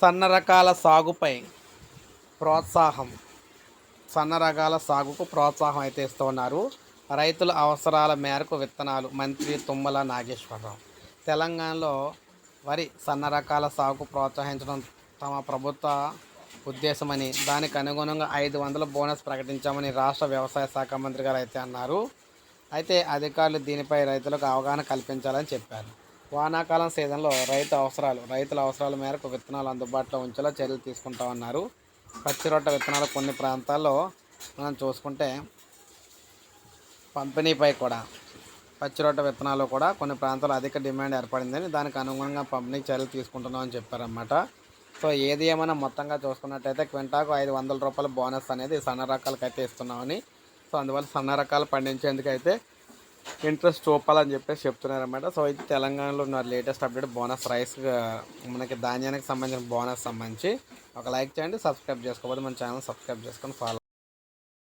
సన్న రకాల సాగుపై ప్రోత్సాహం సన్న రకాల సాగుకు ప్రోత్సాహం అయితే ఇస్తున్నారు. రైతుల అవసరాల మేరకు విత్తనాలు మంత్రి తుమ్మల నాగేశ్వరరావు. తెలంగాణలో వరి సన్న రకాల సాగుకు ప్రోత్సహించడం తమ ప్రభుత్వ ఉద్దేశమని, దానికి అనుగుణంగా 500 బోనస్ ప్రకటించామని రాష్ట్ర వ్యవసాయ శాఖ మంత్రి గారు అయితే అన్నారు. అయితే అధికారులు దీనిపై రైతులకు అవగాహన కల్పించాలని చెప్పారు. వానాకాలం సీజన్లో రైతుల అవసరాల మేరకు విత్తనాలు అందుబాటులో ఉంచేలా చర్యలు తీసుకుంటామన్నారు. పచ్చి రొట్ట విత్తనాలు కొన్ని ప్రాంతాల్లో మనం చూసుకుంటే పంపిణీపై కూడా పచ్చి రొట్ట విత్తనాలు కూడా కొన్ని ప్రాంతాల్లో అధిక డిమాండ్ ఏర్పడిందని, దానికి అనుగుణంగా పంపిణీ చర్యలు తీసుకుంటున్నామని చెప్పారన్నమాట. సో ఏది ఏమైనా మొత్తంగా చూసుకున్నట్టయితే క్వింటాకు 500 రూపాయల బోనస్ అనేది సన్న రకాలకు అయితే ఇస్తున్నామని, సో అందువల్ల సన్న రకాలు పండించేందుకైతే ఇంట్రెస్ట్ చూపాలని చెప్పేసి చెప్తున్నారన్నమాట. సో ఇది తెలంగాణలో ఉన్న లేటెస్ట్ అప్డేట్ బోనస్ రైస్, మనకి ధాన్యానికి సంబంధించిన బోనస్ సంబంధించి ఒక లైక్ చేయండి, సబ్స్క్రైబ్ చేసుకోకపోతే మన ఛానల్ సబ్స్క్రైబ్ చేసుకొని ఫాలో